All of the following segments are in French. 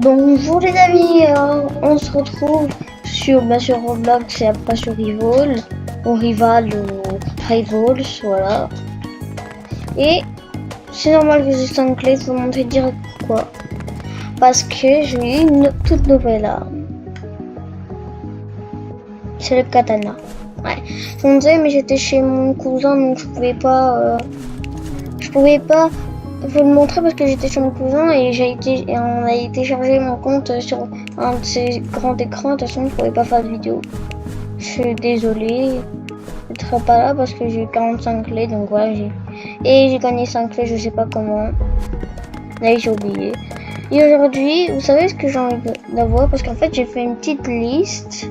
Bonjour les amis, on se retrouve sur Roblox et après sur Rivals, ou Rivals, voilà. Et c'est normal que j'ai 5 clés, je vais vous montrer direct pourquoi. Parce que j'ai une toute nouvelle arme. C'est le katana. Ouais. Je vous disais, mais j'étais chez mon cousin donc je pouvais pas vous le montrer parce que j'étais chez mon cousin et on a téléchargé mon compte sur un de ces grands écrans. De toute façon, je pouvais pas faire de vidéo. Je suis désolée. Je serai pas là parce que j'ai 45 clés, donc voilà. J'ai gagné 5 clés, je sais pas comment. Là, j'ai oublié. Et aujourd'hui, vous savez ce que j'ai envie d'avoir parce qu'en fait, j'ai fait une petite liste.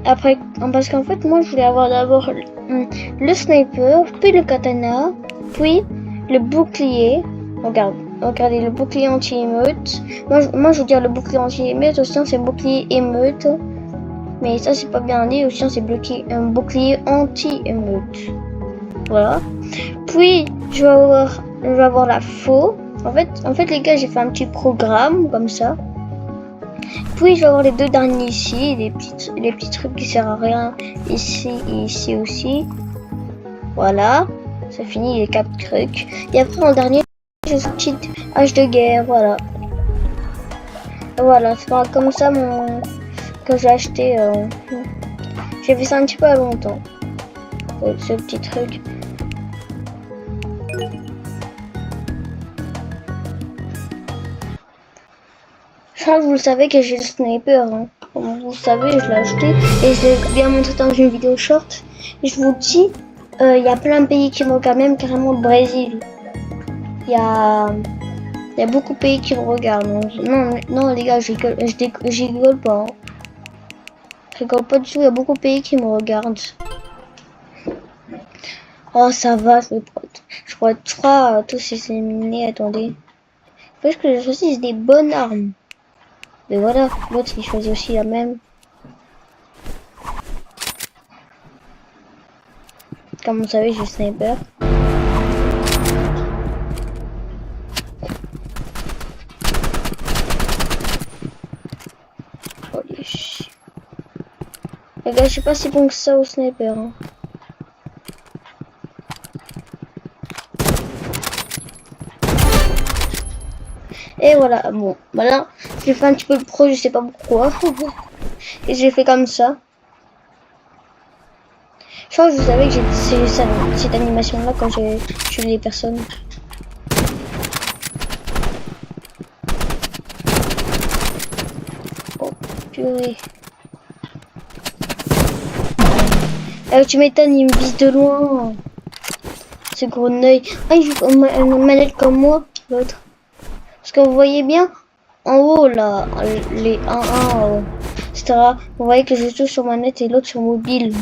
Après, parce qu'en fait, moi, je voulais avoir d'abord le sniper, puis le katana, puis le bouclier. Regardez le bouclier anti-émeute. Moi, je veux dire le bouclier anti-émeute, aussi c'est bouclier émeute. Mais ça, c'est pas bien dit, aussi c'est un bouclier anti-émeute. Voilà. Puis, je vais avoir la faux. En fait, les gars, j'ai fait un petit programme comme ça. Puis je vais avoir les deux derniers ici, les petits trucs qui servent à rien ici et ici aussi. Voilà, ça finit les 4 trucs. Et après en dernier, j'ai ce petit hache de guerre, voilà. Voilà, c'est pas comme ça que j'ai acheté. J'ai fait ça un petit peu à longtemps, ce petit truc. Je crois que vous le savez que j'ai le sniper, hein. Comme vous le savez, je l'ai acheté et je l'ai bien montré dans une vidéo short. Et je vous dis, il y a plein de pays qui me regardent, même carrément le Brésil. Il y a beaucoup de pays qui me regardent. Non les gars, je rigole pas. Hein. Je rigole pas du tout, il y a beaucoup de pays qui me regardent. Oh ça va, je crois tous éliminés, attendez. Faut que je choisisse des bonnes armes. Mais voilà, l'autre il choisit aussi la même. Comme vous savez, j'ai sniper. Les gars, je sais pas si bon que ça au sniper. Hein. Et voilà, bon, voilà, j'ai fait un petit peu le pro, je sais pas pourquoi. Et j'ai fait comme ça. Je crois que vous savez que j'ai cette animation là quand j'ai tué les personnes. Oh purée. Tu m'étonnes, il me vise de loin. Ce gros œil. Ah, il joue une manette comme moi, l'autre. Parce que vous voyez bien, en haut là, les 1-1, etc. Vous voyez que je joue sur manette et l'autre sur mobile.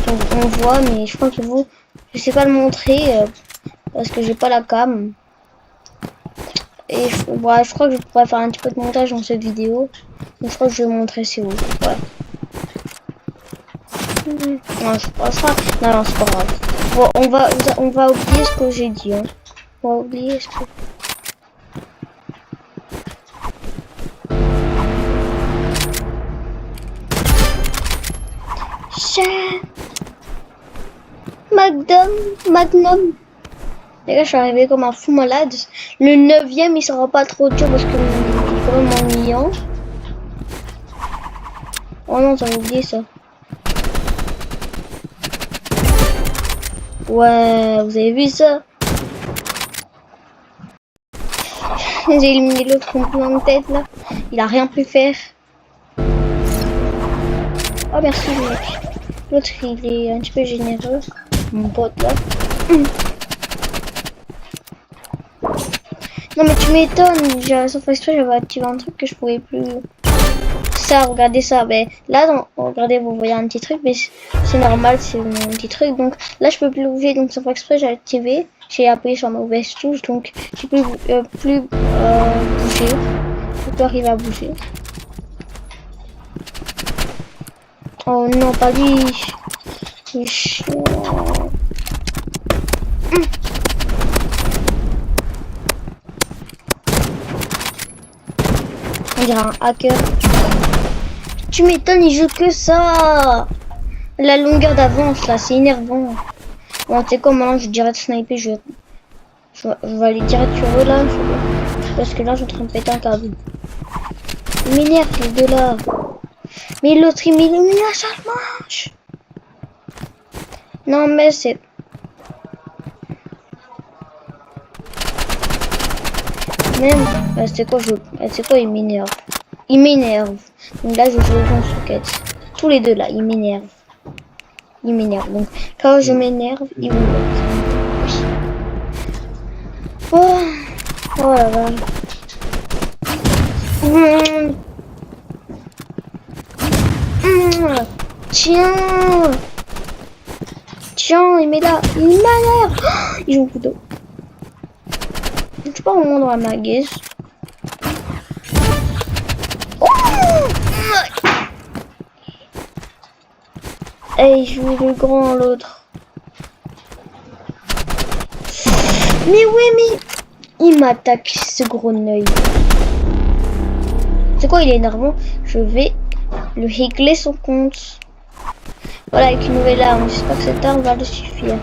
On voit, mais je crois que je sais pas le montrer parce que j'ai pas la cam. Et je crois que je pourrais faire un petit peu de montage dans cette vidéo. Donc je crois que je vais montrer c'est où. Ouais. Non, c'est pas ça. Non, c'est pas grave. Bon, on va oublier ce que j'ai dit. Hein. On va oublier ce que... Magnum. Les gars, je suis arrivé comme un fou malade. Le 9ème, il sera pas trop dur parce que il est quand même ennuyant. Oh non, j'avais oublié ça. Ouais, vous avez vu ça? J'ai éliminé l'autre complètement de tête là. Il a rien pu faire. Oh merci mec. L'autre il est un petit peu généreux. Mon pote là. Non mais tu m'étonnes, sauf exprès j'avais activé un truc que je pouvais plus. Ça, regardez ça, mais là, regardez, vous voyez un petit truc, mais c'est normal, c'est mon petit truc, donc là je peux plus bouger, donc sauf exprès j'ai activé, j'ai appuyé sur ma mauvaise touche, donc je peux plus bouger, je peux arriver à bouger. Oh non, pas lui, c'est chiant. On dirait un hacker. Tu m'étonnes, il joue que ça. La longueur d'avance là, c'est énervant. Bon, tu sais quoi, maintenant je dirais de sniper, je vais aller direct sur eux là. Parce que là, je suis en train de péter un câble. Il m'énerve les deux là. Mais l'autre il m'illumine à chaque manche. Non mais c'est... Même, c'est quoi, c'est quoi, il m'énerve. Il m'énerve. Donc là, je joue en socket. Tous les deux là, ils m'énervent. Ils m'énervent. Donc quand je m'énerve, ils me mettent. Oh, oh là là. Tiens. Tiens, il met là. Il m'énerve. Oh, ils ont le couteau. Je suis pas vraiment dans la magaise. Et il joue le grand l'autre. Mais oui, mais il m'attaque ce gros œil. C'est quoi, il est énervant. Je vais le régler son compte. Voilà, avec une nouvelle arme. J'espère que cette arme va le suffire.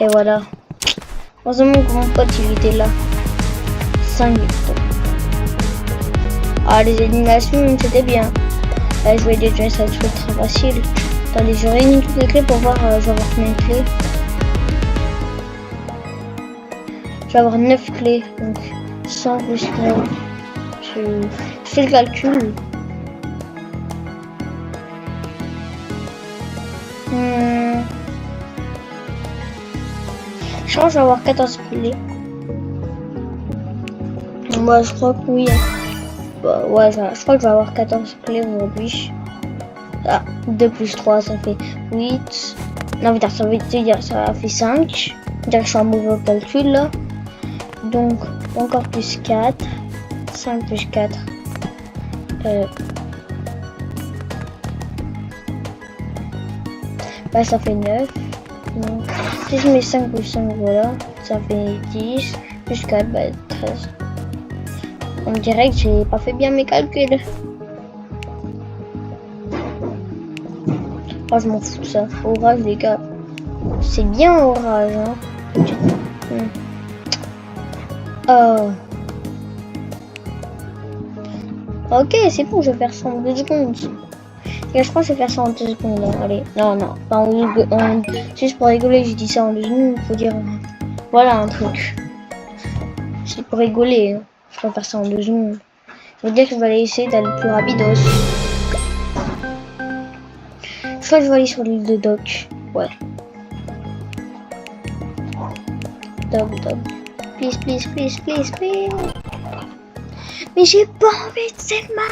Et voilà. Heureusement que mon pote il était là. 5 minutes. Ah, les éliminations c'était bien. Là, jouer des jeux ça va être très facile. Attendez, je réunis toutes les clés pour voir. Je vais avoir combien de clés. Je vais avoir 9 clés. Donc 100 plus 9. Je fais le calcul. Je crois que je vais avoir 14 clés. Moi, je crois que oui. Bah, ouais, je crois que je vais avoir 14 clés aujourd'hui. Ah, 2 plus 3, ça fait 8. Non, putain, ça veut dire ça fait 5. Dire que je suis en mauvais calcul là. Donc, encore plus 4. 5 plus 4. Bah, ça fait 9. Donc, si je mets 5 plus 5, voilà. Ça fait 10. Plus 4, bah, 13. On dirait que j'ai pas fait bien mes calculs. Oh, je m'en fous de ça. Orage, les gars. C'est bien orage, hein. Oh. Ok, c'est bon, je vais faire ça en 2 secondes. Et je crois que je vais faire ça en 2 secondes. Là. Allez, non, non. Juste pour rigoler, j'ai dit ça en 2 secondes. Il faut dire. Voilà un truc. C'est pour rigoler. Hein. Je vais faire ça en 2 secondes. Je veux dire que je vais aller essayer d'aller plus rapide aussi. Je crois que je vais aller sur l'île de Doc. Ouais. Doc. Please, please, please, please, please. Mais j'ai pas envie de cette map.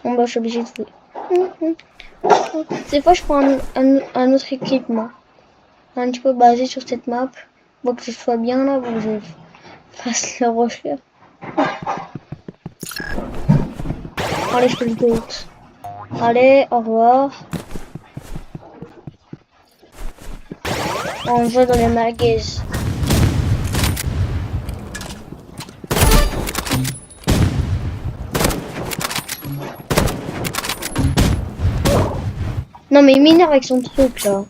Bon bah je suis obligée de jouer. Cette fois je prends un autre équipement. Un petit peu basé sur cette map. Pour que je sois bien là, pour que je fasse la recherche. Allez, je fais le goat. Allez, au revoir. On joue dans les magasins. Non mais il m'énerve avec son truc là.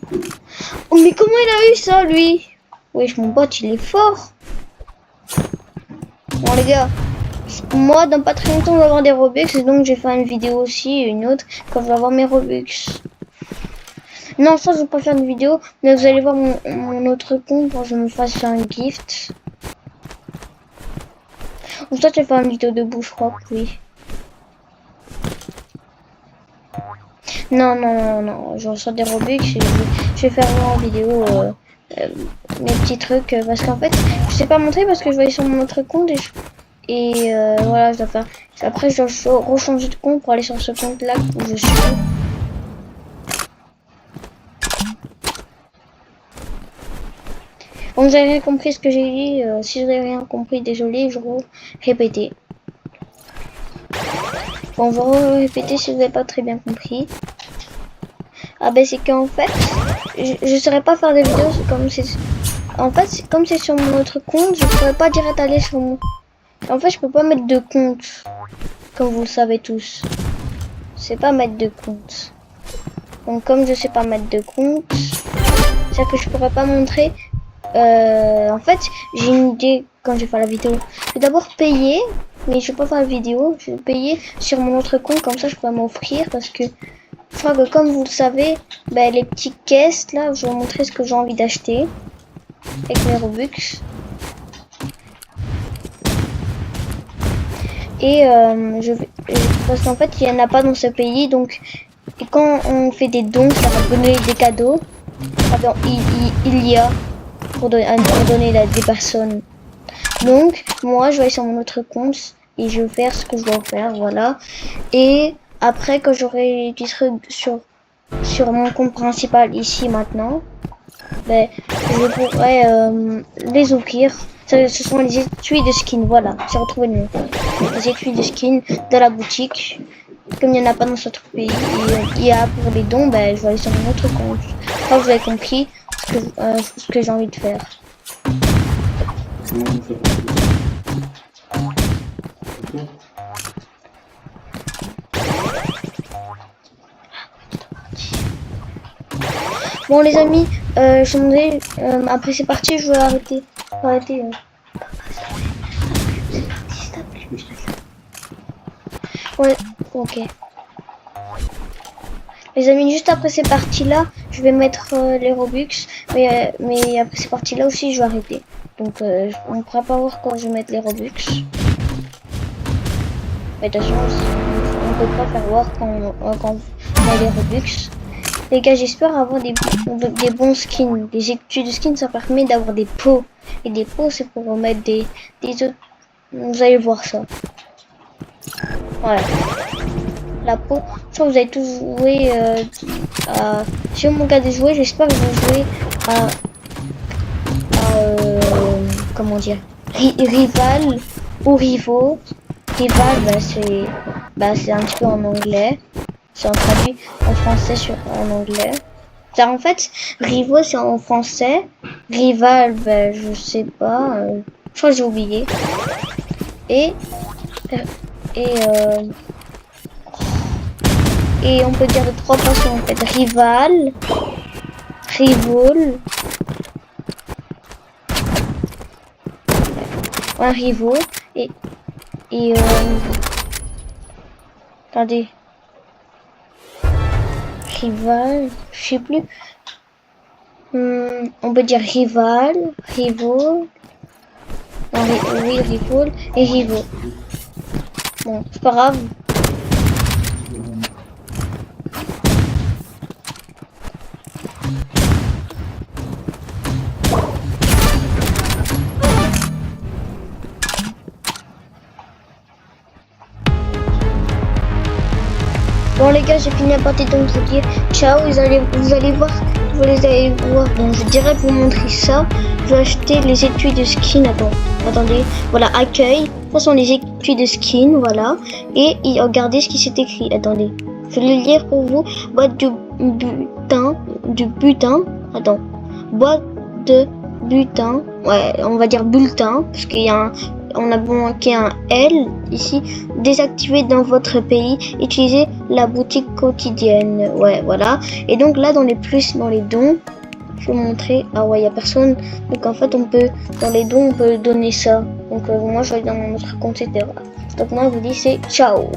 Oh mais comment il a eu ça lui? Wesh, mon bot il est fort. Bon les gars, moi dans pas très longtemps je vais avoir des Robux, donc j'ai fait une vidéo aussi, une autre, quand je vais avoir mes Robux. Non, ça je vais pas faire une vidéo, mais vous allez voir mon autre compte pour que je me fasse un gift. Ou ça tu vas faire une vidéo de bouche, je crois, oui. Non, je reçois des Robux et je vais faire en vidéo mes petits trucs parce qu'en fait je sais pas montrer parce que je vais aller sur mon autre compte et voilà, je dois faire. Après je dois rechanger de compte pour aller sur ce compte là où je suis. Bon, vous avez rien compris ce que j'ai dit, si vous avez rien compris, désolé, je vais répéter. Bon, je vais répéter si vous n'avez pas très bien compris. Ah ben c'est qu'en fait, je saurais pas faire des vidéos comme c'est... En fait, comme c'est sur mon autre compte, je pourrais pas direct aller sur mon... En fait, je peux pas mettre de compte, comme vous le savez tous. C'est pas mettre de compte. Donc comme je sais pas mettre de compte, c'est que je pourrais pas montrer. En fait, j'ai une idée quand je vais faire la vidéo. Je vais d'abord payer, mais je vais pas faire la vidéo. Je vais payer sur mon autre compte, comme ça je pourrais m'offrir parce que je crois que comme vous le savez, ben, les petites caisses là, je vais vous montrer ce que j'ai envie d'acheter avec mes Robux. Et parce qu'en fait il y en a pas dans ce pays, donc et quand on fait des dons, ça va donner des cadeaux. Pardon, il y a pour donner à des personnes. Donc moi je vais aller sur mon autre compte et je vais faire ce que je dois faire, voilà. Et après quand j'aurai des trucs sur mon compte principal ici maintenant, ben, je pourrais les ouvrir. Ce sont les étuis de skin, voilà, j'ai retrouvé le nom. Les étuis de skin de la boutique. Comme il n'y en a pas dans ce autre pays, et il y a pour les dons, ben, je vais aller sur mon autre compte. Je crois que vous avez compris ce que j'ai envie de faire. Bon les amis, je me dis, après c'est parti, je vais arrêter. Ouais, ok. Les amis, juste après ces parties-là, je vais mettre les Robux, mais après ces parties-là aussi, je vais arrêter. Donc, on ne pourra pas voir quand je vais mettre les Robux. Mais de toute façon, on ne peut pas faire voir quand on a les Robux. Les gars, j'espère avoir des bons skins. Les études de skins, ça permet d'avoir des pots. Et des pots, c'est pour mettre des autres. Vous allez voir ça. Voilà. La peau. Je crois que vous avez tous joué à... Si vous regardez jouer, j'espère que vous jouez à comment dire, Rival ou Rivo. Rival, c'est un petit peu en anglais. C'est traduit en français en anglais. Ça, en fait, Rivo c'est en français. Rival, ben, je sais pas. Je crois que j'ai oublié. Et on peut dire de trois façons en fait. Rival, Rivol, un Rivo et attendez. Rival, je sais plus. On peut dire rival, Rivol. Oui, Rivol et Rivo. Bon, c'est pas grave. Bon les gars, j'ai fini la partie, donc je vous dis ciao. Vous allez voir, bon, je dirais vous montrer ça. Je vais acheter les étuis de skin. Attendez, voilà, accueil. Ça sont les étuis de skin, voilà. Et regardez ce qui s'est écrit. Attendez, je vais le lire pour vous. Boîte du butin. Attends, boîte de butin. Ouais, on va dire bulletin parce qu'il y a on a manqué un L ici. Désactivé dans votre pays. Utilisez la boutique quotidienne. Ouais, voilà. Et donc là, dans les plus, dans les dons, je vais vous montrer. Ah ouais, il n'y a personne. Donc en fait, dans les dons, on peut donner ça. Donc moi, je vais dans mon autre compte, etc. Donc moi, je vous dis, c'est ciao.